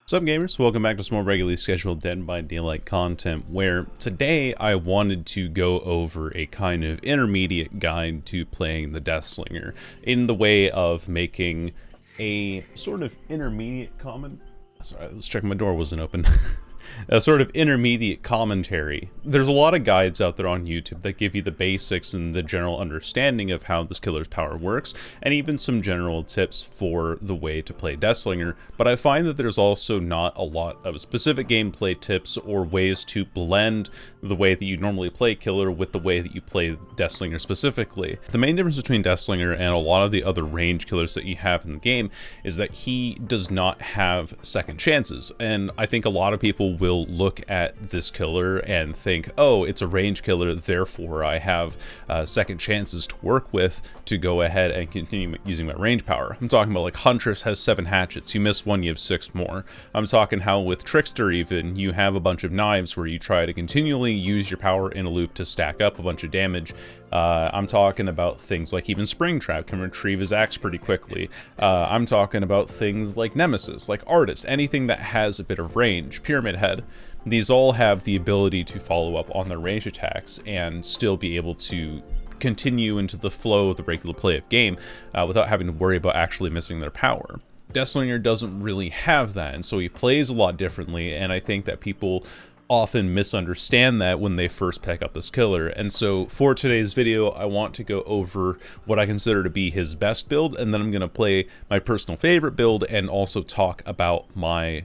What's up, gamers? Welcome back to some more regularly scheduled Dead by Daylight content, where today I wanted to go over a kind of intermediate guide to playing the Deathslinger in the way of making a sort of intermediate comment. Sorry, let's check my door wasn't open. A sort of intermediate commentary. There's a lot of guides out there on YouTube that give you the basics and the general understanding of how this killer's power works, and even some general tips for the way to play Deathslinger, but I find that there's also not a lot of specific gameplay tips or ways to blend the way that you normally play killer with the way that you play Deathslinger specifically. The main difference between Deathslinger and a lot of the other range killers that you have in the game is that he does not have second chances, and I think a lot of people will look at this killer and think, oh, it's a range killer, therefore I have second chances to work with to go ahead and continue using my range power. I'm talking about like Huntress has 7 hatchets, you miss one, you have 6 more. I'm talking how with Trickster even, you have a bunch of knives where you try to continually use your power in a loop to stack up a bunch of damage. I'm talking about things like even Springtrap can retrieve his axe pretty quickly. I'm talking about things like Nemesis, like Artist, anything that has a bit of range. Pyramid Head. These all have the ability to follow up on their range attacks and still be able to continue into the flow of the regular play of game without having to worry about actually missing their power. Deathslinger doesn't really have that, and so he plays a lot differently, and I think that people often misunderstand that when they first pick up this killer. And so for today's video, I want to go over what I consider to be his best build, and then I'm going to play my personal favorite build and also talk about my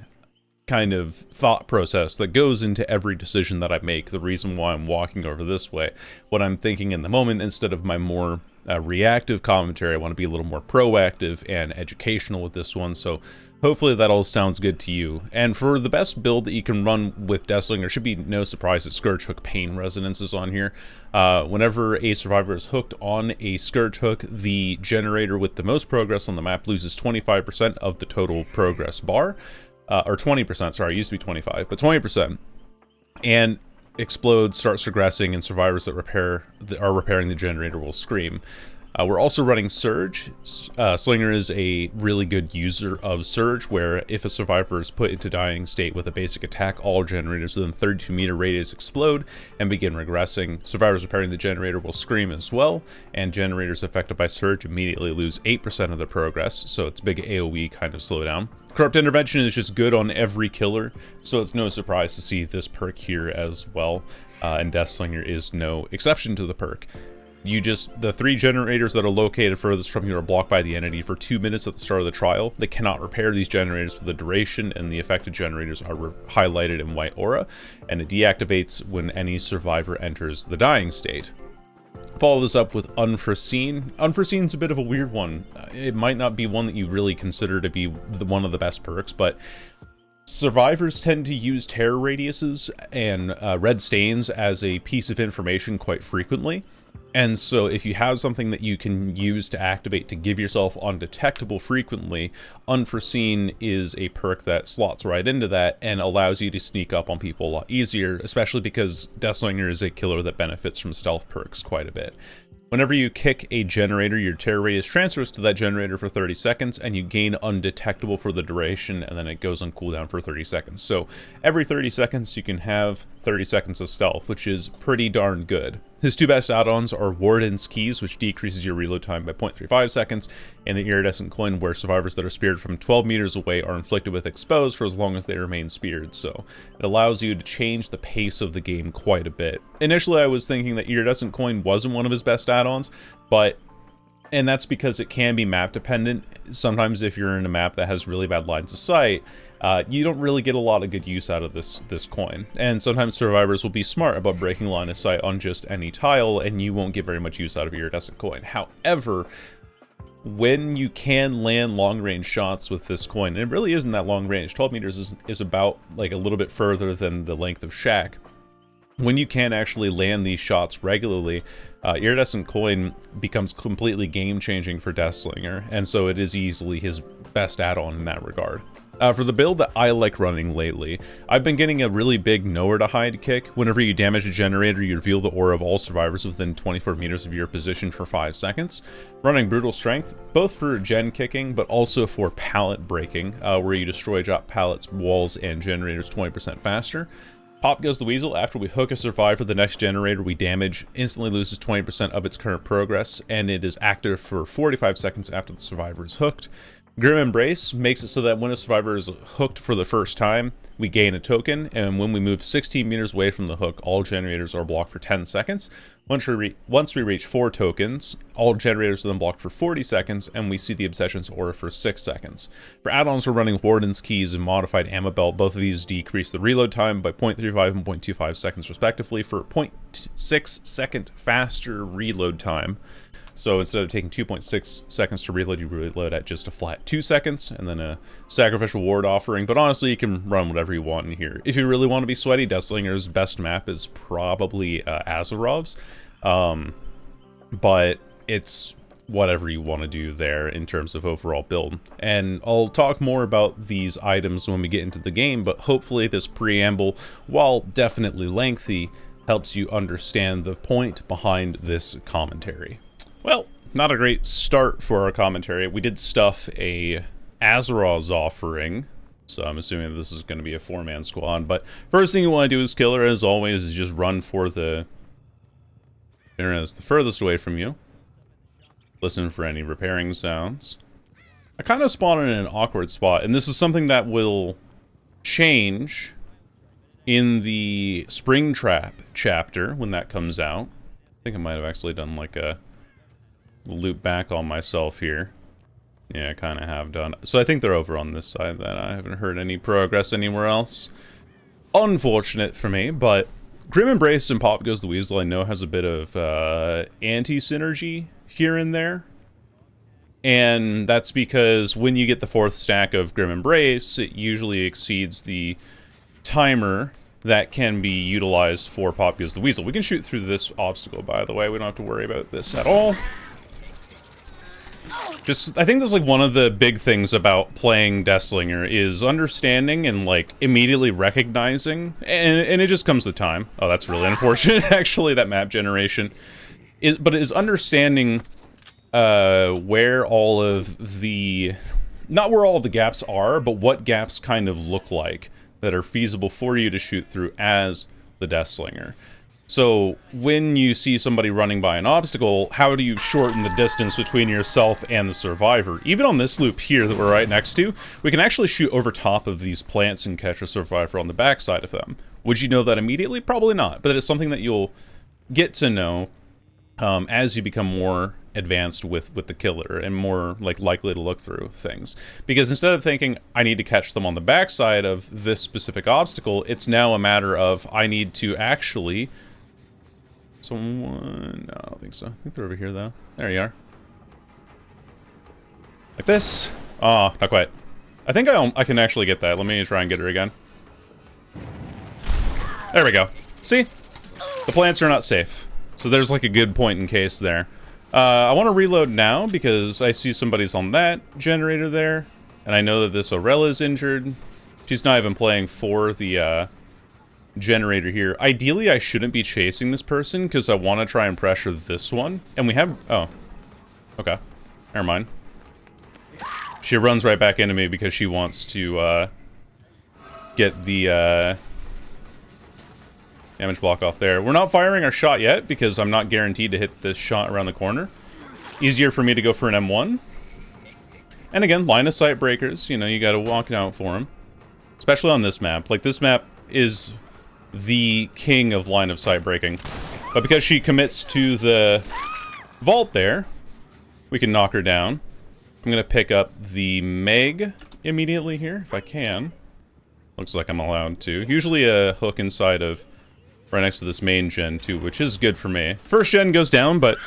kind of thought process that goes into every decision that I make, the reason why I'm walking over this way, what I'm thinking in the moment instead of my more reactive commentary. I want to be a little more proactive and educational with this one, so hopefully that all sounds good to you. And for the best build that you can run with Deathslinger, should be no surprise that Scourge Hook Pain Resonance is on here. Whenever a survivor is hooked on a Scourge Hook, the generator with the most progress on the map loses 25% of the total progress bar. Or 20%, sorry, it used to be 25, but 20%, and explodes, starts regressing, and survivors that are repairing the generator will scream. We're also running Surge. Slinger is a really good user of Surge, where if a survivor is put into dying state with a basic attack, all generators within 32-meter radius explode and begin regressing. Survivors repairing the generator will scream as well, and generators affected by Surge immediately lose 8% of their progress, so it's big AoE kind of slowdown. Corrupt Intervention is just good on every killer, so it's no surprise to see this perk here as well, and Deathslinger is no exception to the perk. The 3 generators that are located furthest from you are blocked by the entity for 2 minutes at the start of the trial. They cannot repair these generators for the duration, and the affected generators are highlighted in white aura, and it deactivates when any survivor enters the dying state. Follow this up with Unforeseen. Unforeseen's a bit of a weird one. It might not be one that you really consider to be one of the best perks, but survivors tend to use terror radiuses and red stains as a piece of information quite frequently. And so if you have something that you can use to activate to give yourself undetectable frequently, Unforeseen is a perk that slots right into that and allows you to sneak up on people a lot easier, especially because Deathslinger is a killer that benefits from stealth perks quite a bit. Whenever you kick a generator, your terror radius transfers to that generator for 30 seconds, and you gain undetectable for the duration, and then it goes on cooldown for 30 seconds. So every 30 seconds, you can have 30 seconds of stealth, which is pretty darn good. His 2 best add-ons are Warden's Keys, which decreases your reload time by 0.35 seconds, and the Iridescent Coin, where survivors that are speared from 12 meters away are inflicted with Expose for as long as they remain speared. So it allows you to change the pace of the game quite a bit. Initially, I was thinking that Iridescent Coin wasn't one of his best add-ons, and that's because it can be map dependent. Sometimes if you're in a map that has really bad lines of sight, you don't really get a lot of good use out of this coin. And sometimes survivors will be smart about breaking line of sight on just any tile, and you won't get very much use out of Iridescent Coin. However, when you can land long-range shots with this coin, and it really isn't that long range, 12 meters is about like a little bit further than the length of Shack. When you can actually land these shots regularly, Iridescent Coin becomes completely game-changing for Deathslinger, and so it is easily his best add-on in that regard. For the build that I like running lately, I've been getting a really big nowhere to hide kick. Whenever you damage a generator, you reveal the aura of all survivors within 24 meters of your position for 5 seconds. Running brutal strength, both for gen kicking, but also for pallet breaking, where you destroy drop pallets, walls, and generators 20% faster. Pop goes the Weasel. After we hook a survivor, the next generator we damage instantly loses 20% of its current progress, and it is active for 45 seconds after the survivor is hooked. Grim Embrace makes it so that when a survivor is hooked for the first time, we gain a token, and when we move 16 meters away from the hook, all generators are blocked for 10 seconds. Once we reach 4 tokens, all generators are then blocked for 40 seconds, and we see the Obsession's aura for 6 seconds. For add-ons, we're running Warden's Keys and Modified Ammo Belt. Both of these decrease the reload time by 0.35 and 0.25 seconds respectively for 0.6 second faster reload time. So instead of taking 2.6 seconds to reload, you reload at just a flat 2 seconds, and then a Sacrificial Ward offering. But honestly, you can run whatever you want in here. If you really want to be sweaty, Deathslinger's best map is probably Azerov's. But it's whatever you want to do there in terms of overall build. And I'll talk more about these items when we get into the game, but hopefully this preamble, while definitely lengthy, helps you understand the point behind this commentary. Well, not a great start for our commentary. We did stuff a Azeroth's offering, so I'm assuming this is going to be a 4-man squad. But first thing you want to do as killer, as always, is just run for the generator that's the furthest away from you. Listen for any repairing sounds. I kind of spawned in an awkward spot, and this is something that will change in the Springtrap chapter when that comes out. I think I might have actually done like a loop back on myself here. Yeah, I kind of have done. So I think they're over on this side then. I haven't heard any progress anywhere else. Unfortunate for me, but Grim Embrace and Pop Goes the Weasel I know has a bit of anti-synergy here and there. And that's because when you get the 4th stack of Grim Embrace, it usually exceeds the timer that can be utilized for Pop Goes the Weasel. We can shoot through this obstacle, by the way. We don't have to worry about this at all. I think that's like one of the big things about playing Deathslinger is understanding and like immediately recognizing, and it just comes with time. Oh, that's really unfortunate, actually, that map generation. But it is understanding where all of the, not where all of the gaps are, but what gaps kind of look like that are feasible for you to shoot through as the Deathslinger. So when you see somebody running by an obstacle, how do you shorten the distance between yourself and the survivor? Even on this loop here that we're right next to, we can actually shoot over top of these plants and catch a survivor on the backside of them. Would you know that immediately? Probably not, but it's something that you'll get to know as you become more advanced with the killer and more like likely to look through things. Because instead of thinking, I need to catch them on the backside of this specific obstacle, it's now a matter of, I need to actually... Someone... No, I don't think so. I think they're over here, though. There you are. Like this. Oh, not quite. I think I can actually get that. Let me try and get her again. There we go. See? The plants are not safe. So there's like a good point in case there. I want to reload now because I see somebody's on that generator there. And I know that this Aurella is injured. She's not even playing for the... generator here. Ideally, I shouldn't be chasing this person because I want to try and pressure this one. And we have... Oh. Okay. Never mind. She runs right back into me because she wants to get the damage block off there. We're not firing our shot yet because I'm not guaranteed to hit this shot around the corner. Easier for me to go for an M1. And again, line of sight breakers. You know, you got to walk out for them. Especially on this map. Like, this map is... the king of line of sight breaking. But because she commits to the vault there, we can knock her down. I'm going to pick up the Meg immediately here, if I can. Looks like I'm allowed to. Usually a hook inside of, right next to this main gen too, which is good for me. First gen goes down, but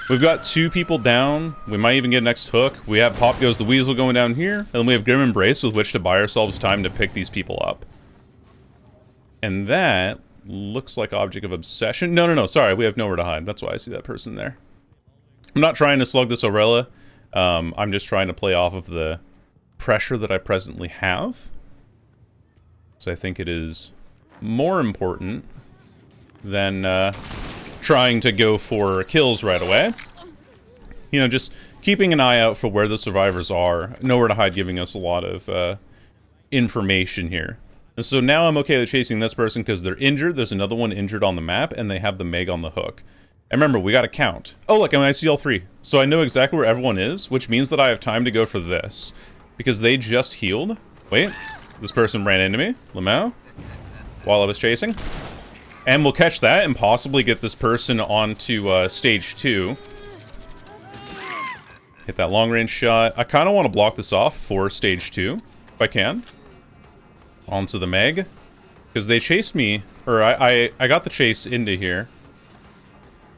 we've got 2 people down. We might even get next hook. We have Pop Goes the Weasel going down here, and then we have Grim Embrace with which to buy ourselves time to pick these people up. And that looks like Object of Obsession. No, sorry, we have nowhere to hide. That's why I see that person there. I'm not trying to slug this Aurella. I'm just trying to play off of the pressure that I presently have. So I think it is more important than trying to go for kills right away. You know, just keeping an eye out for where the survivors are. Nowhere to hide, giving us a lot of information here. And so now I'm okay with chasing this person because they're injured. There's another one injured on the map, and they have the Meg on the hook. And remember, we gotta count. Oh, look, I see all three. So I know exactly where everyone is, which means that I have time to go for this. Because they just healed. Wait, this person ran into me. Lamau. While I was chasing. And we'll catch that and possibly get this person onto stage 2. Hit that long-range shot. I kind of want to block this off for stage 2, if I can. Onto the Meg. Because they chased me, or I got the chase into here.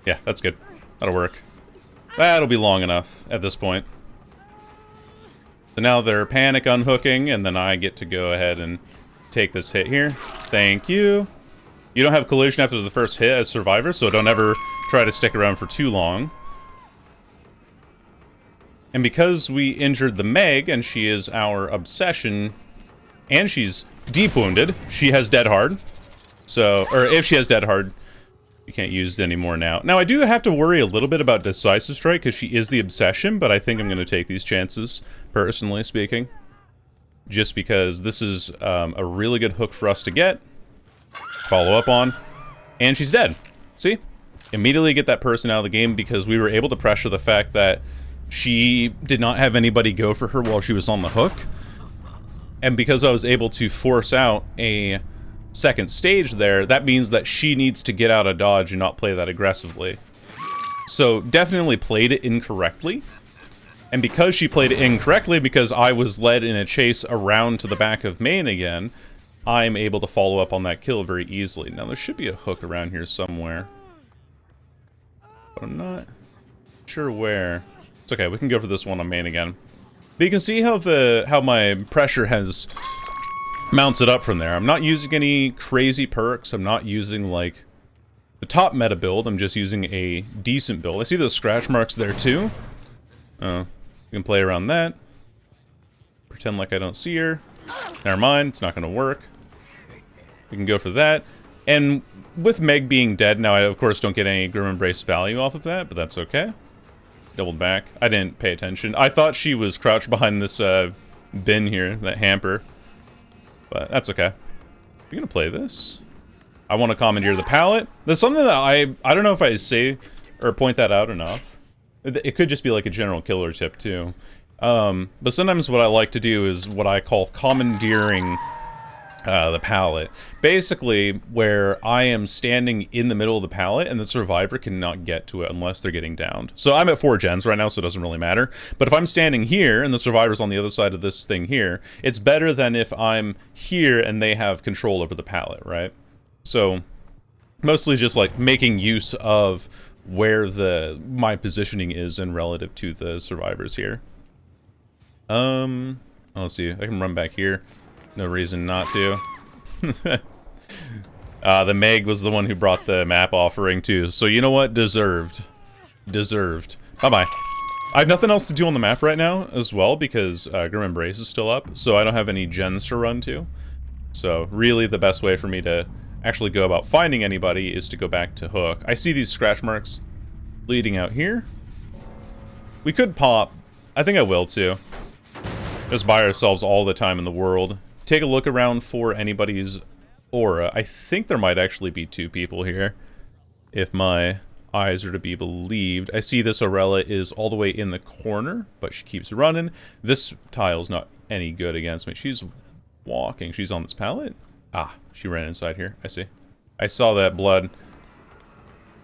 Yeah, that's good. That'll work. That'll be long enough at this point. So now they're panic unhooking, and then I get to go ahead and take this hit here. Thank you. You don't have collision after the first hit as survivor, so don't ever try to stick around for too long. And because we injured the Meg, and she is our obsession, and she's deep wounded, she has dead hard. So, or if she has dead hard, you can't use it anymore now. Now, I do have to worry a little bit about Decisive Strike, because she is the obsession, but I think I'm going to take these chances, personally speaking. Just because this is a really good hook for us to get. Follow up on. And she's dead. See? Immediately get that person out of the game, because we were able to pressure the fact that she did not have anybody go for her while she was on the hook. And because I was able to force out a second stage there, that means that she needs to get out of dodge and not play that aggressively. So definitely played it incorrectly. And because she played it incorrectly, because I was led in a chase around to the back of main again, I'm able to follow up on that kill very easily. Now there should be a hook around here somewhere, but I'm not sure where. It's okay, we can go for this one on main again. But you can see how my pressure has mounted up from there. I'm not using any crazy perks. I'm not using, like, the top meta build. I'm just using a decent build. I see those scratch marks there, too. We can play around that. Pretend like I don't see her. Never mind, it's not going to work. We can go for that. And with Meg being dead, now I, of course, don't get any Grim Embrace value off of that, but that's okay. Doubled back. I didn't pay attention. I thought she was crouched behind this bin here, that hamper. But that's okay. We're gonna play this. I want to commandeer the pallet. There's something that I don't know if I say or point that out enough. It could just be like a general killer tip too. But sometimes what I like to do is what I call commandeering the pallet. Basically, where I am standing in the middle of the pallet and the survivor cannot get to it unless they're getting downed. So I'm at 4 gens right now, so it doesn't really matter. But if I'm standing here and the survivor's on the other side of this thing here, it's better than if I'm here and they have control over the pallet, right? So mostly just like making use of where my positioning is in relative to the survivors here. Let's see. I can run back here. No reason not to. The Meg was the one who brought the map offering too. So you know what? Deserved. Deserved. Bye-bye. I have nothing else to do on the map right now as well because Grim Embrace is still up. So I don't have any gens to run to. So really the best way for me to actually go about finding anybody is to go back to hook. I see these scratch marks leading out here. We could pop. I think I will too. Just buy ourselves all the time in the world. Take a look around for anybody's aura. I think there might actually be 2 people here, if my eyes are to be believed. I see this Aurella is all the way in the corner, but she keeps running. This tile's not any good against me. She's walking. She's on this pallet. Ah, she ran inside here. I see. I saw that blood.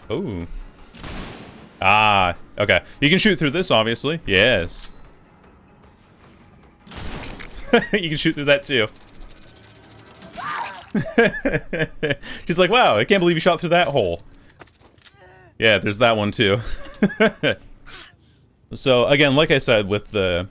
Oh. Ah, okay. You can shoot through this, obviously. Yes. You can shoot through that too. She's like, wow, I can't believe you shot through that hole. Yeah, there's that one too. So again, like I said, with the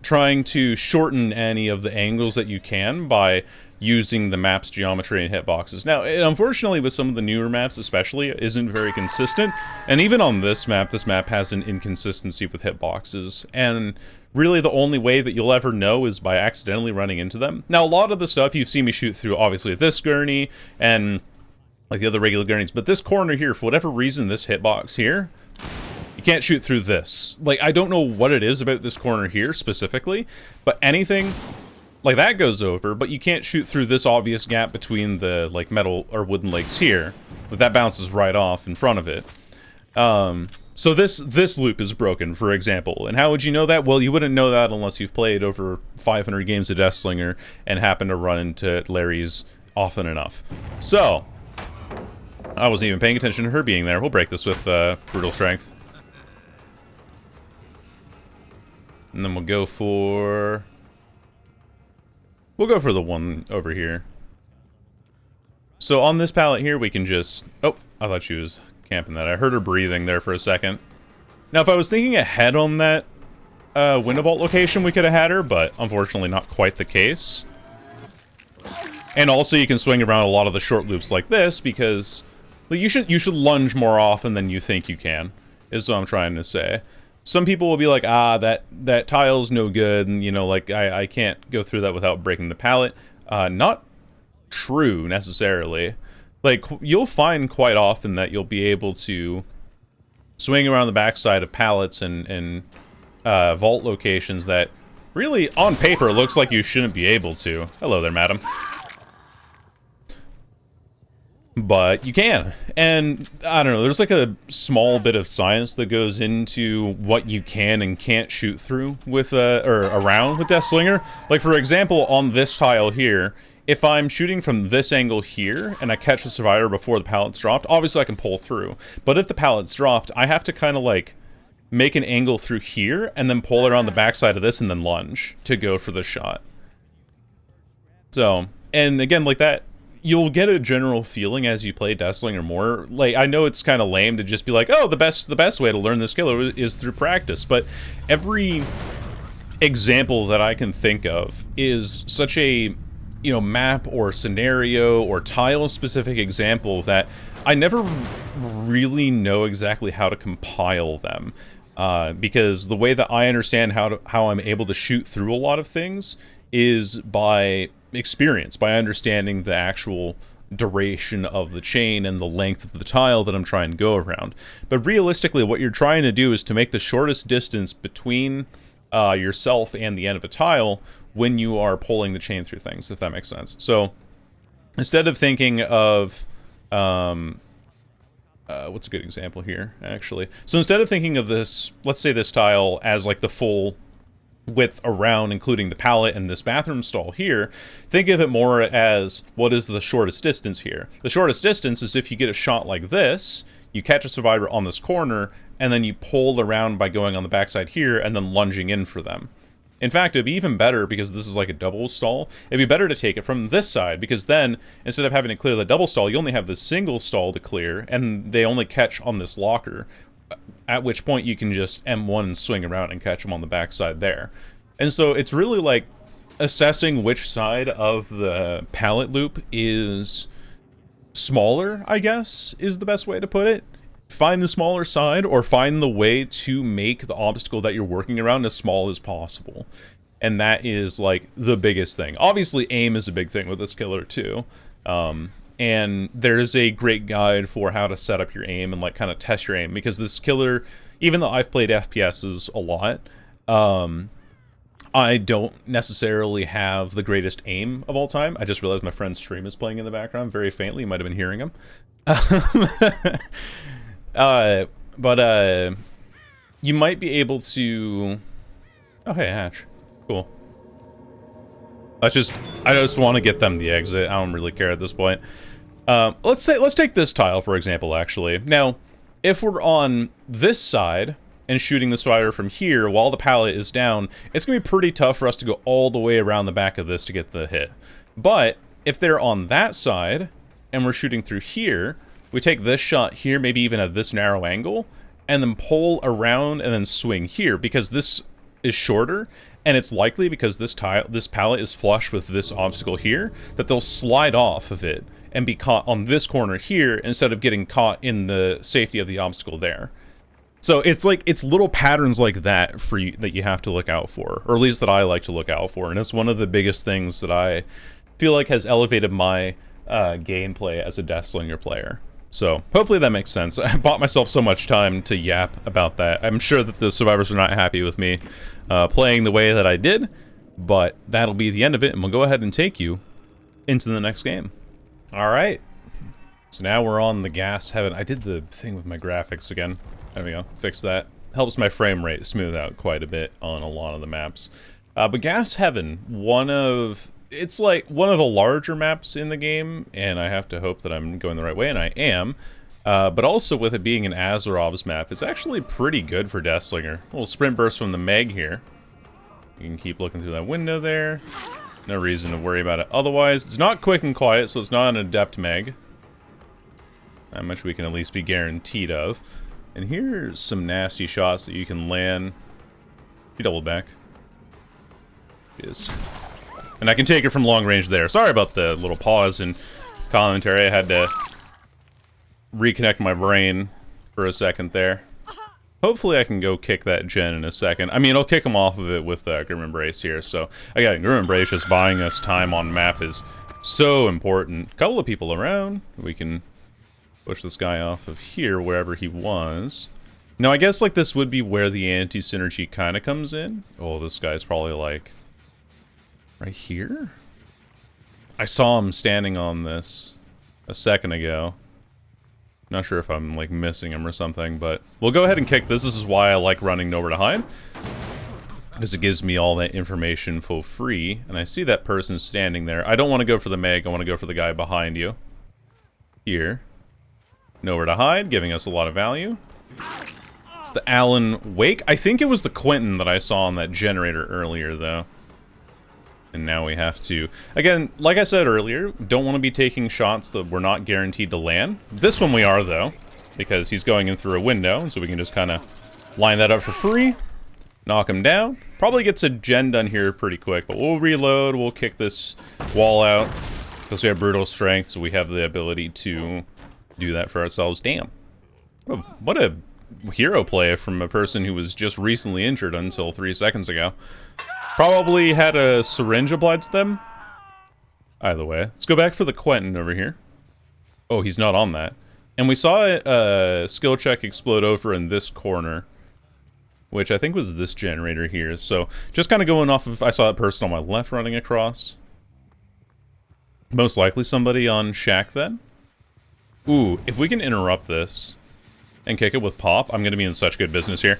trying to shorten any of the angles that you can by using the map's geometry and hitboxes. Now, unfortunately, with some of the newer maps especially, it isn't very consistent. And even on this map has an inconsistency with hitboxes. And really the only way that you'll ever know is by accidentally running into them. Now, a lot of the stuff you've seen me shoot through, obviously, this gurney and like the other regular gurneys, but this corner here, for whatever reason, this hitbox here, you can't shoot through this. Like, I don't know what it is about this corner here specifically, but anything like that goes over, but you can't shoot through this obvious gap between the, like, metal or wooden legs here. But that bounces right off in front of it. So this loop is broken, for example. And how would you know that? Well, you wouldn't know that unless you've played over 500 games of Deathslinger and happen to run into Larry's often enough. So, I wasn't even paying attention to her being there. We'll break this with Brutal Strength. And then we'll go for the one over here. So on this pallet here, we can just... Oh, I thought she was camping that. I heard her breathing there for a second. Now, if I was thinking ahead on that window vault location, we could have had her, but unfortunately not quite the case. And also, you can swing around a lot of the short loops like this, because like, you should lunge more often than you think you can, is what I'm trying to say. Some people will be like, ah, that tile's no good, and, you know, like, I can't go through that without breaking the pallet. Not true, necessarily. Like, you'll find quite often that you'll be able to swing around the backside of pallets and vault locations that really, on paper, looks like you shouldn't be able to. Hello there, madam. But you can. And, I don't know, there's like a small bit of science that goes into what you can and can't shoot through with, or around with Deathslinger. Like, for example, on this tile here, if I'm shooting from this angle here, and I catch the survivor before the pallet's dropped, obviously I can pull through. But if the pallet's dropped, I have to kind of, like, make an angle through here, and then pull around the backside of this, and then lunge to go for the shot. So, and again, like that, you'll get a general feeling as you play Deathslinger more. Like, I know it's kind of lame to just be like, oh, the best way to learn this skill is through practice, but every example that I can think of is such a, you know, map or scenario or tile-specific example that I never really know exactly how to compile them. Because the way that I understand how I'm able to shoot through a lot of things is by experience, by understanding the actual duration of the chain and the length of the tile that I'm trying to go around. But realistically, what you're trying to do is to make the shortest distance between yourself and the end of a tile when you are pulling the chain through things, if that makes sense. So instead of thinking of what's a good example here, actually? So instead of thinking of this, let's say this tile as like the full width around, including the pallet and this bathroom stall here, think of it more as what is the shortest distance here. The shortest distance is if you get a shot like this, you catch a survivor on this corner, and then you pull around by going on the backside here and then lunging in for them. In fact, it'd be even better, because this is like a double stall, it'd be better to take it from this side, because then, instead of having to clear the double stall, you only have the single stall to clear, and they only catch on this locker, at which point you can just M1 and swing around and catch them on the backside there. And so it's really like assessing which side of the pallet loop is smaller, I guess, is the best way to put it. Find the smaller side, or find the way to make the obstacle that you're working around as small as possible. And that is, like, the biggest thing. Obviously, aim is a big thing with this killer, too. And there's a great guide for how to set up your aim and, like, kind of test your aim. Because this killer, even though I've played FPSs a lot, I don't necessarily have the greatest aim of all time. I just realized my friend's stream is playing in the background very faintly. You might have been hearing him. But you might be able to... Oh, hey, Hatch. Cool. I just want to get them the exit. I don't really care at this point. Let's take this tile, for example, actually. Now, if we're on this side and shooting the spider from here while the pallet is down, it's going to be pretty tough for us to go all the way around the back of this to get the hit. But if they're on that side and we're shooting through here, we take this shot here, maybe even at this narrow angle, and then pull around and then swing here, because this is shorter, and it's likely, because this pallet is flush with this obstacle here, that they'll slide off of it and be caught on this corner here instead of getting caught in the safety of the obstacle there. So it's like, it's little patterns like that for you that you have to look out for, or at least that I like to look out for, and it's one of the biggest things that I feel like has elevated my gameplay as a Deathslinger player. So hopefully that makes sense. I bought myself so much time to yap about that. I'm sure that the survivors are not happy with me playing the way that I did, but that'll be the end of it, and we'll go ahead and take you into the next game. All right. So now we're on the gas heaven. I did the thing with my graphics again. There we go. Fix that. Helps my frame rate smooth out quite a bit on a lot of the maps. But gas heaven, it's like one of the larger maps in the game, and I have to hope that I'm going the right way, and I am. But also with it being an Azerov's map, it's actually pretty good for Deathslinger. A little sprint burst from the Meg here. You can keep looking through that window there. No reason to worry about it otherwise. It's not quick and quiet, so it's not an adept Meg. That much we can at least be guaranteed of. And here's some nasty shots that you can land. You double back. Yes. And I can take it from long range there. Sorry about the little pause in commentary. I had to reconnect my brain for a second there. Hopefully I can go kick that gen in a second. I mean, I'll kick him off of it with Grim Embrace here. So, again, Grim Embrace just buying us time on map is so important. Couple of people around. We can push this guy off of here, wherever he was. Now, I guess, like, this would be where the anti-synergy kind of comes in. Oh, this guy's probably, like, right here? I saw him standing on this a second ago. Not sure if I'm, like, missing him or something, but we'll go ahead and kick this. This is why I like running nowhere to hide, because it gives me all that information for free. And I see that person standing there. I don't want to go for the Meg. I want to go for the guy behind you. Here. Nowhere to hide, giving us a lot of value. It's the Alan Wake. I think it was the Quentin that I saw on that generator earlier, though. And now we have to... Again, like I said earlier, don't want to be taking shots that we're not guaranteed to land. This one we are, though, because he's going in through a window, so we can just kind of line that up for free. Knock him down. Probably gets a gen done here pretty quick, but we'll reload, we'll kick this wall out, because we have brutal strength, so we have the ability to do that for ourselves. Damn. What a hero play from a person who was just recently injured until 3 seconds ago. Probably had a syringe applied to them. Either way. Let's go back for the Quentin over here. Oh, he's not on that. And we saw a skill check explode over in this corner, which I think was this generator here. So just kind of going off of... I saw that person on my left running across. Most likely somebody on Shack then. Ooh, if we can interrupt this and kick it with pop, I'm going to be in such good business here.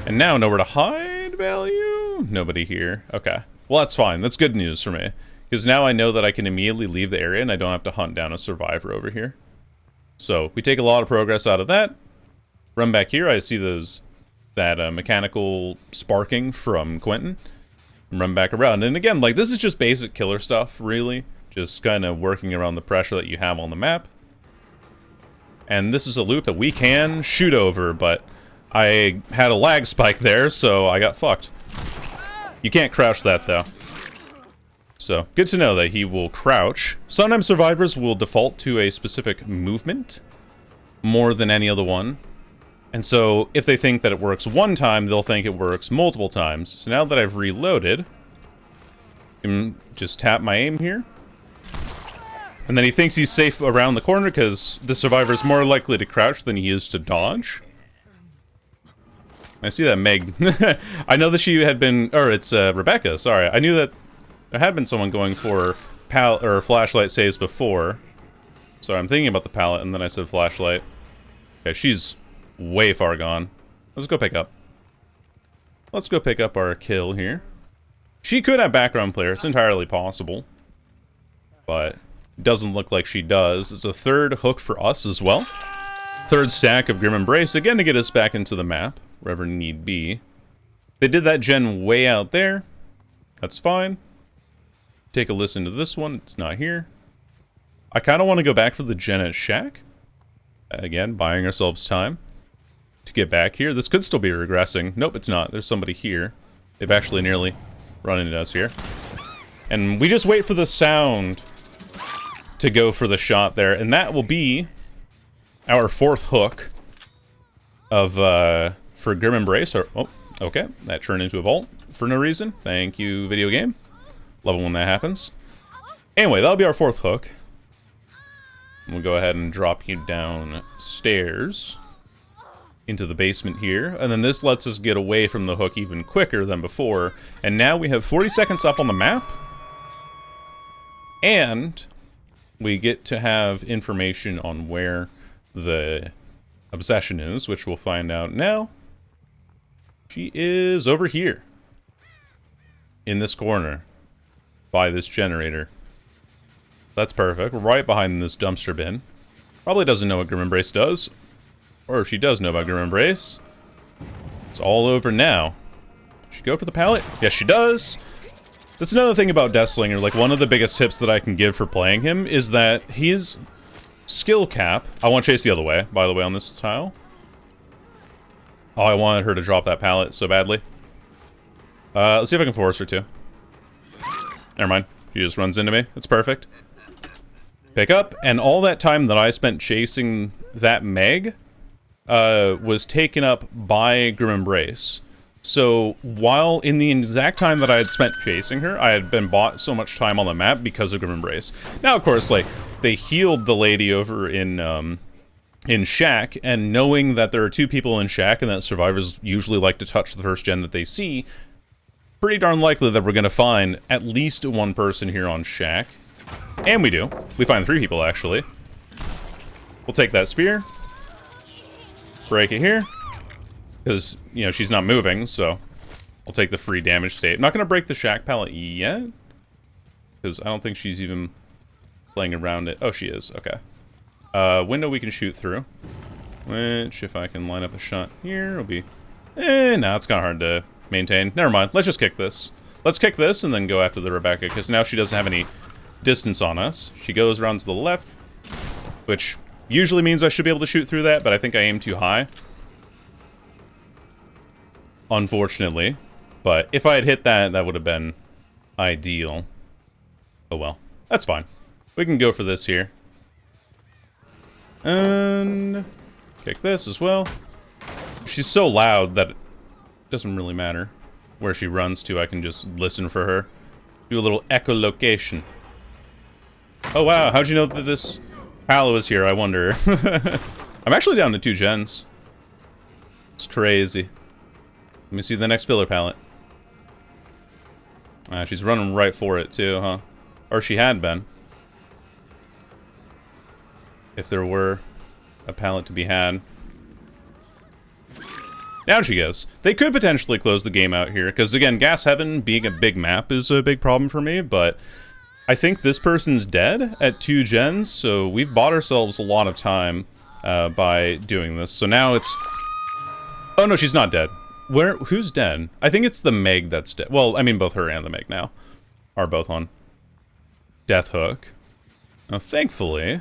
And now, nowhere to hide value? Nobody here. Okay. Well, that's fine. That's good news for me. Because now I know that I can immediately leave the area and I don't have to hunt down a survivor over here. So, we take a lot of progress out of that. Run back here. I see that mechanical sparking from Quentin. And run back around. And again, like, this is just basic killer stuff, really. Just kind of working around the pressure that you have on the map. And this is a loop that we can shoot over, but I had a lag spike there, so I got fucked. You can't crouch that, though. So, good to know that he will crouch. Sometimes survivors will default to a specific movement more than any other one. And so, if they think that it works one time, they'll think it works multiple times. So now that I've reloaded, I can just tap my aim here. And then he thinks he's safe around the corner because the survivor is more likely to crouch than he is to dodge. I see that Meg. I know that she had been... Or it's Rebecca, sorry. I knew that there had been someone going for flashlight saves before. So I'm thinking about the pallet, and then I said flashlight. Okay, she's way far gone. Let's go pick up. Let's go pick up our kill here. She could have background player. It's entirely possible. But... doesn't look like she does. It's a third hook for us as well. Third stack of Grim Embrace, again to get us back into the map, wherever need be. They did that gen way out there. That's fine. Take a listen to this one. It's not here. I kind of want to go back for the gen at Shack. Again, buying ourselves time to get back here. This could still be regressing. Nope, it's not. There's somebody here. They've actually nearly run into us here. And we just wait for the sound to go for the shot there, and that will be our fourth hook. for Grim Embrace. Or, oh, okay, that turned into a vault for no reason. Thank you, video game. Love it when that happens. Anyway, that'll be our 4th hook. We'll go ahead and drop you downstairs into the basement here, and then this lets us get away from the hook even quicker than before. And now we have 40 seconds up on the map, and we get to have information on where the obsession is, which we'll find out now. She is over here in this corner by this generator. That's perfect. Right behind this dumpster bin. Probably doesn't know what Grim Embrace does. Or if she does know about Grim Embrace, it's all over now. Should she go for the pallet? Yes, she does. That's another thing about Deathslinger. Like, one of the biggest tips that I can give for playing him is that his skill cap... I want to chase the other way, by the way, on this tile. Oh, I wanted her to drop that pallet so badly. Let's see if I can force her to. Never mind. She just runs into me. It's perfect. Pick up, and all that time that I spent chasing that Meg was taken up by Grim Embrace. So, while in the exact time that I had spent chasing her, I had been bought so much time on the map because of Grim Embrace. Now, of course, like, they healed the lady over in Shack, and knowing that there are 2 people in Shack and that survivors usually like to touch the first gen that they see, pretty darn likely that we're going to find at least 1 person here on Shack. And we do. We find 3 people, actually. We'll take that spear. Break it here. Because, you know, she's not moving, so I'll take the free damage state. I'm not going to break the Shack pallet yet. Because I don't think she's even playing around it. Oh, she is. Okay. Window we can shoot through. Which, if I can line up a shot here, will be... no, it's kind of hard to maintain. Never mind. Let's just kick this. Let's kick this and then go after the Rebecca, because now she doesn't have any distance on us. She goes around to the left, which usually means I should be able to shoot through that, but I think I aim too high. Unfortunately. But if I had hit that, that would have been ideal. Oh well. That's fine. We can go for this here. And kick this as well. She's so loud that it doesn't really matter where she runs to. I can just listen for her. Do a little echolocation. Oh wow, how'd you know that this Pallet was here, I wonder? I'm actually down to 2 gens. It's crazy. Let me see the next filler pallet. She's running right for it too, huh? Or she had been. If there were a pallet to be had. Down she goes. They could potentially close the game out here, because again, Gas Heaven being a big map is a big problem for me, but I think this person's dead at 2 gens, so we've bought ourselves a lot of time by doing this. So now it's... Oh no, she's not dead. Who's dead? I think it's the Meg that's dead. Well, I mean, both her and the Meg now are both on Death Hook. Now, thankfully,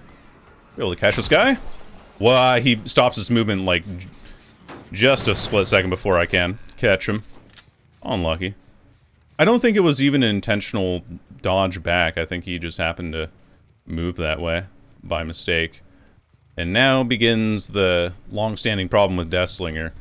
we're able to catch this guy. Why, he stops his movement, like, just a split second before I can catch him. Unlucky. I don't think it was even an intentional dodge back. I think he just happened to move that way by mistake. And now begins the long-standing problem with Deathslinger.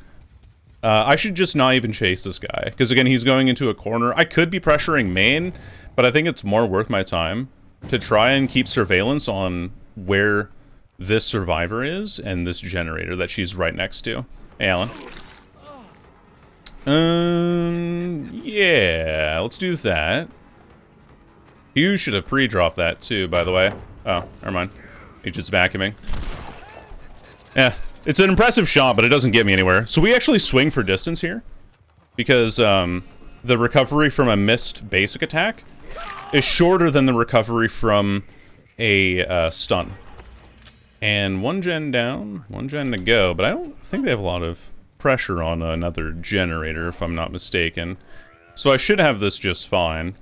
I should just not even chase this guy, because again, he's going into a corner. I could be pressuring main, but I think it's more worth my time to try and keep surveillance on where this survivor is and this generator that she's right next to. Hey, Alan. Yeah, let's do that. You should have pre-dropped that too, by the way. Oh, never mind. He's just vacuuming. Yeah. It's an impressive shot, but it doesn't get me anywhere. So we actually swing for distance here, because the recovery from a missed basic attack is shorter than the recovery from a stun. And 1 gen down, 1 gen to go, but I don't think they have a lot of pressure on another generator, if I'm not mistaken. So I should have this just fine.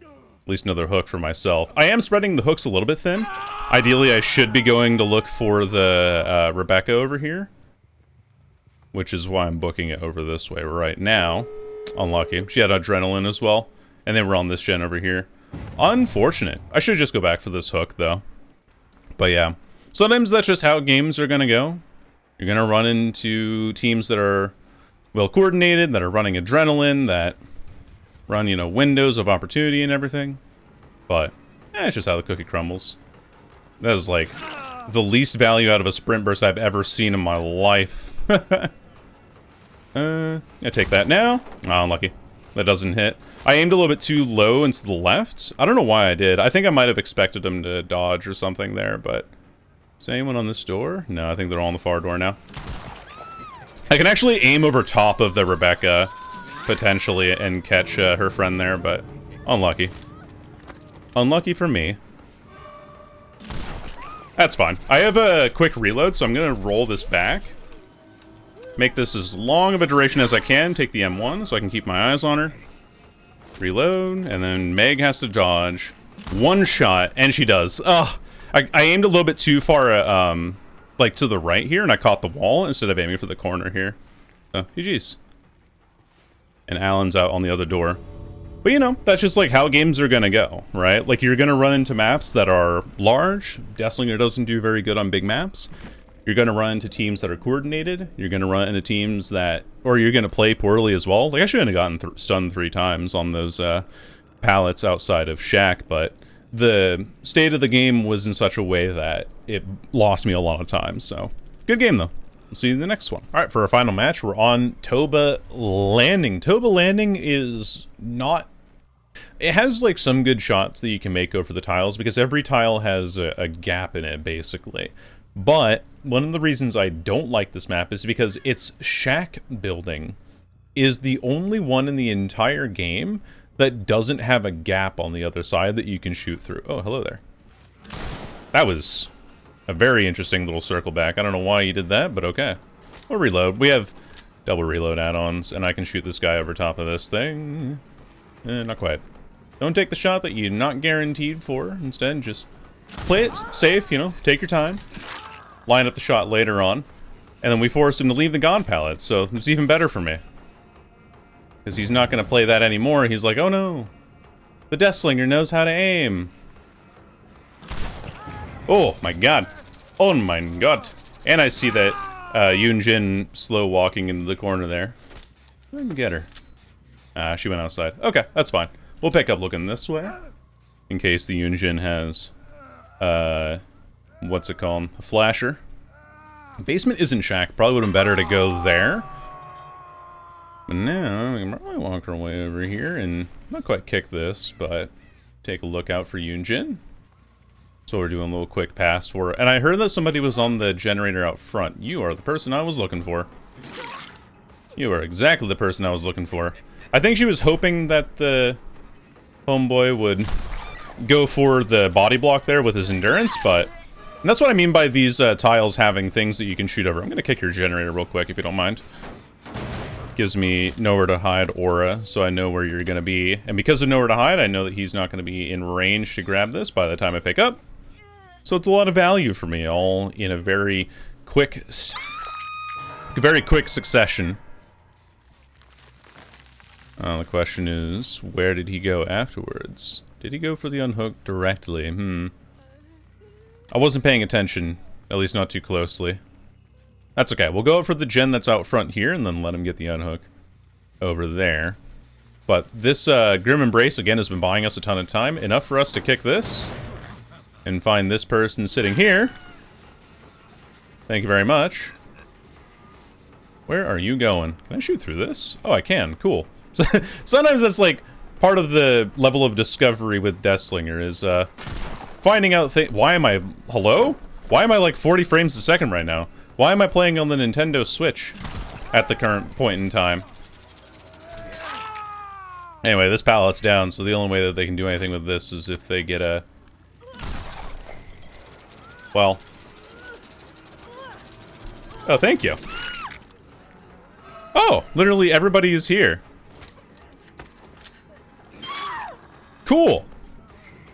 At least another hook for myself. I am spreading the hooks a little bit thin. Ideally, I should be going to look for the Rebecca over here, which is why I'm booking it over this way right now. Unlucky. She had adrenaline as well, and they were on this gen over here. Unfortunate. I should just go back for this hook, though. But yeah, sometimes that's just how games are gonna go. You're going to run into teams that are well coordinated, that are running adrenaline, that run, you know, windows of opportunity and everything. But, it's just how the cookie crumbles. That is, like, the least value out of a sprint burst I've ever seen in my life. I take that now. Oh, unlucky. That doesn't hit. I aimed a little bit too low and to the left. I don't know why I did. I think I might have expected him to dodge or something there, but... Is anyone on this door? No, I think they're all on the far door now. I can actually aim over top of the Rebecca, potentially, and catch her friend there, but unlucky. Unlucky for me. That's fine. I have a quick reload, so I'm going to roll this back. Make this as long of a duration as I can. Take the M1 so I can keep my eyes on her. Reload, and then Meg has to dodge. One shot, and she does. Ugh. I aimed a little bit too far, like, to the right here, and I caught the wall instead of aiming for the corner here. So, GG's. And Alan's out on the other door. But, you know, that's just, like, how games are gonna go, right? Like, you're gonna run into maps that are large. Deathslinger doesn't do very good on big maps. You're gonna run into teams that are coordinated. You're gonna run into teams that... Or you're gonna play poorly as well. Like, I shouldn't have gotten stunned 3 times on those, pallets outside of Shack, but... The state of the game was in such a way that it lost me a lot of time, so... Good game, though. We'll see you in the next one. Alright, for our final match, we're on Toba Landing. Toba Landing is not... It has, like, some good shots that you can make over the tiles, because every tile has a gap in it, basically. But, one of the reasons I don't like this map is because its shack building is the only one in the entire game that doesn't have a gap on the other side that you can shoot through. Oh, hello there. That was a very interesting little circle back. I don't know why you did that, but okay. We'll reload. We have double reload add-ons, and I can shoot this guy over top of this thing. Not quite. Don't take the shot that you're not guaranteed for. Instead, just play it safe, you know, take your time. Line up the shot later on. And then we forced him to leave the God Pallet, so it's even better for me. Because he's not going to play that anymore. He's like, oh no, the Deathslinger knows how to aim. Oh my god. Oh my god. And I see that Yoonjin slow walking into the corner there. I can get her. She went outside. Okay, that's fine. We'll pick up looking this way. In case the Yoonjin has, what's it called? A flasher. Basement isn't Shack. Probably would have been better to go there. But now, we can probably walk our way over here and not quite kick this, but take a look out for Yoonjin. So we're doing a little quick pass for it. And I heard that somebody was on the generator out front. You are the person I was looking for. You are exactly the person I was looking for. I think she was hoping that the homeboy would go for the body block there with his endurance, but... And that's what I mean by these tiles having things that you can shoot over. I'm going to kick your generator real quick, if you don't mind. Gives me nowhere to hide aura, so I know where you're going to be. And because of nowhere to hide, I know that he's not going to be in range to grab this by the time I pick up. So it's a lot of value for me, all in a very quick succession. The question is, where did he go afterwards? Did he go for the unhook directly? I wasn't paying attention, at least not too closely. That's okay. We'll go for the gen that's out front here and then let him get the unhook over there. But this Grim Embrace, again, has been buying us a ton of time. Enough for us to kick this and find this person sitting here. Thank you very much. Where are you going? Can I shoot through this? Oh, I can. Cool. So, sometimes that's like part of the level of discovery with Deathslinger is finding out things. Why am I... Hello? Why am I like 40 frames a second right now? Why am I playing on the Nintendo Switch at the current point in time? Anyway, this pallet's down, so the only way that they can do anything with this is if they get a... Well... Oh, thank you. Oh, literally everybody is here. Cool.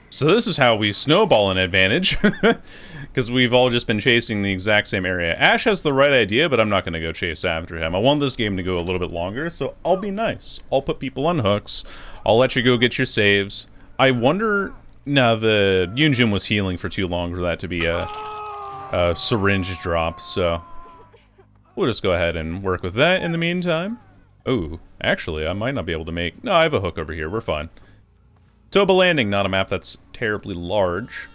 So this is how we snowball an advantage. Because we've all just been chasing the exact same area. Ash has the right idea, but I'm not going to go chase after him. I want this game to go a little bit longer, so I'll be nice. I'll put people on hooks. I'll let you go get your saves. I wonder... No, the Yoonjin was healing for too long for that to be a syringe drop, so... we'll just go ahead and work with that in the meantime. Oh, actually, I might not be able to make... No, I have a hook over here. We're fine. Toba Landing, not a map that's terribly large.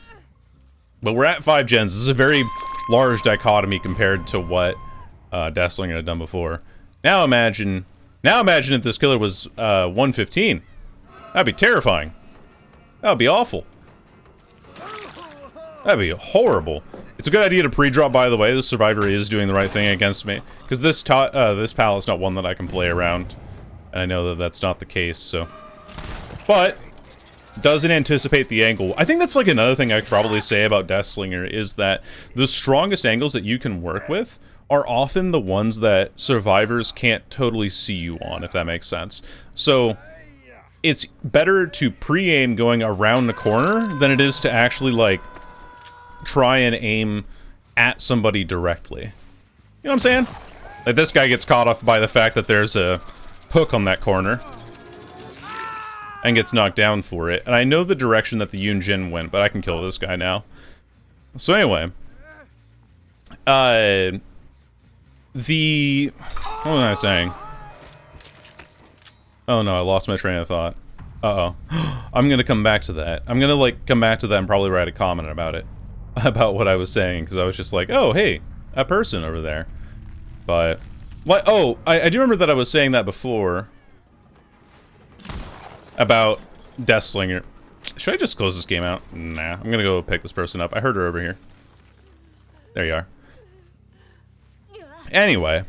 But we're at 5 gens. This is a very large dichotomy compared to what Deathslinger had done before. Now imagine if this killer was 115. That'd be terrifying. That would be awful. That'd be horrible. It's a good idea to pre-drop, by the way. The survivor is doing the right thing against me. Because this pallet's not one that I can play around. And I know that that's not the case, so... But, doesn't anticipate the angle. I think that's like another thing I could probably say about Deathslinger, is that the strongest angles that you can work with are often the ones that survivors can't totally see you on, if that makes sense. So, it's better to pre-aim going around the corner than it is to actually, like, try and aim at somebody directly. You know what I'm saying? Like, this guy gets caught off by the fact that there's a hook on that corner and gets knocked down for it. And I know the direction that the Yoon Jin went, but I can kill this guy now. So anyway, what was I saying? Oh no, I lost my train of thought. Uh-oh. I'm gonna come back to that. I'm gonna, like, come back to that and probably write a comment about it. About what I was saying, because I was just like, oh, hey, a person over there. But, what? Oh, I do remember that I was saying that before. About Deathslinger. Should I just close this game out? Nah, I'm gonna go pick this person up. I heard her over here. There you are. Anyway.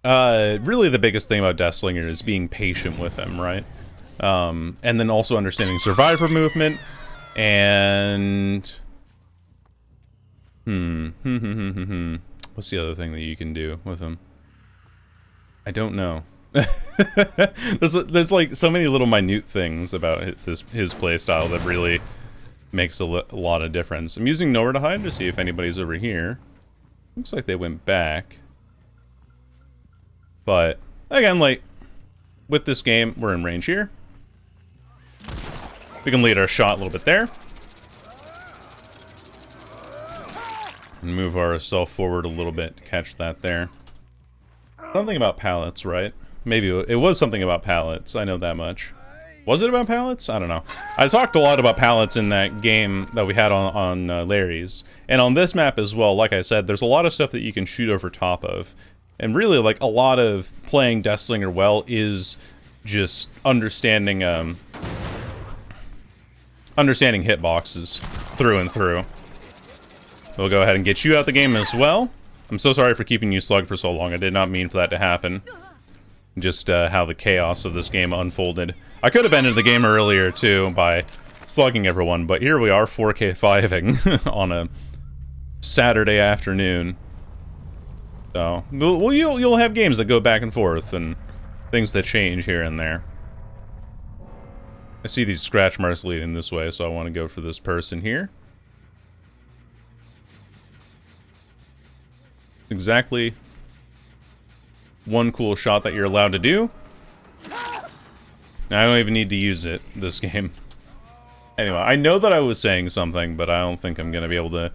Really the biggest thing about Deathslinger is being patient with him, right? And then also understanding survivor movement, and... What's the other thing that you can do with him? I don't know. there's like so many little minute things about his playstyle that really makes a lot of difference. I'm using Nowhere to Hide to see if anybody's over here. Looks like they went back. But again, like with this game, we're in range here. We can lead our shot a little bit there. And move ourselves forward a little bit to catch that there. Something about pallets, right? Maybe it was something about pallets, I know that much. Was it about pallets? I don't know. I talked a lot about pallets in that game that we had on Larry's. And on this map as well, like I said, there's a lot of stuff that you can shoot over top of. And really, like, a lot of playing Deathslinger well is just understanding hitboxes through and through. We'll go ahead and get you out the game as well. I'm so sorry for keeping you slugged for so long. I did not mean for that to happen. Just how the chaos of this game unfolded. I could have ended the game earlier, too, by slugging everyone. But here we are, 4K5ing on a Saturday afternoon. So, well, you'll have games that go back and forth, and things that change here and there. I see these scratch marks leading this way, so I want to go for this person here. Exactly one cool shot that you're allowed to do. I don't even need to use it this game. Anyway, I know that I was saying something, but I don't think I'm gonna be able to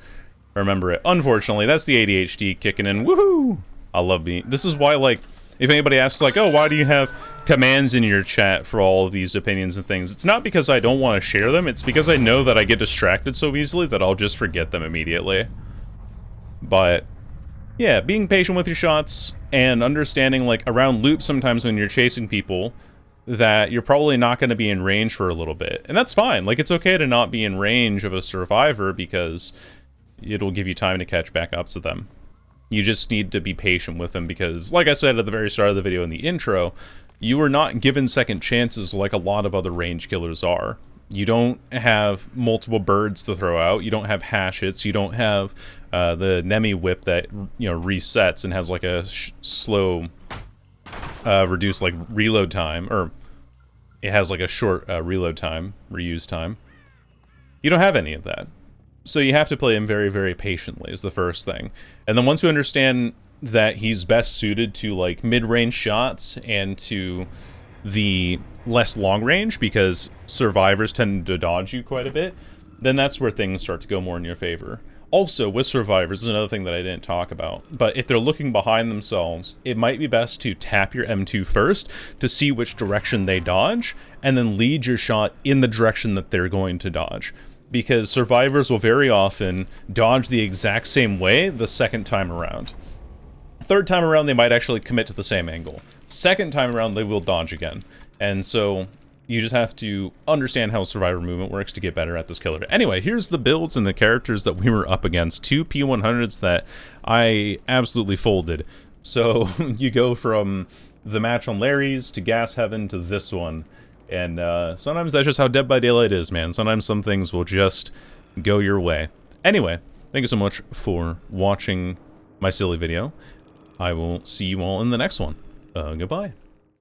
remember it. Unfortunately, that's the ADHD kicking in. Woohoo! I love being... This is why, like, if anybody asks, like, oh, why do you have commands in your chat for all of these opinions and things? It's not because I don't want to share them. It's because I know that I get distracted so easily that I'll just forget them immediately. But... yeah, being patient with your shots and understanding, like, around loops sometimes when you're chasing people that you're probably not going to be in range for a little bit. And that's fine. Like, it's okay to not be in range of a survivor because it'll give you time to catch back up to them. You just need to be patient with them because, like I said at the very start of the video in the intro, you are not given second chances like a lot of other range killers are. You don't have multiple birds to throw out. You don't have hash hits. You don't have the Nemi whip that, you know, resets and has like a slow, reduced like reload time, or it has like a short reload time, reuse time. You don't have any of that. So you have to play him very, very patiently is the first thing. And then once you understand that he's best suited to like mid-range shots and to the less long range because survivors tend to dodge you quite a bit, then that's where things start to go more in your favor. Also, with survivors, this is another thing that I didn't talk about, but if they're looking behind themselves, it might be best to tap your M2 first to see which direction they dodge, and then lead your shot in the direction that they're going to dodge. Because survivors will very often dodge the exact same way the second time around. Third time around, they might actually commit to the same angle. Second time around, they will dodge again. And so you just have to understand how survivor movement works to get better at this killer. Anyway, here's the builds and the characters that we were up against. 2 P100s that I absolutely folded. So you go from the match on Larry's to Gas Heaven to this one. And sometimes that's just how Dead by Daylight is, man. Sometimes some things will just go your way. Anyway, thank you so much for watching my silly video. I will see you all in the next one. Goodbye.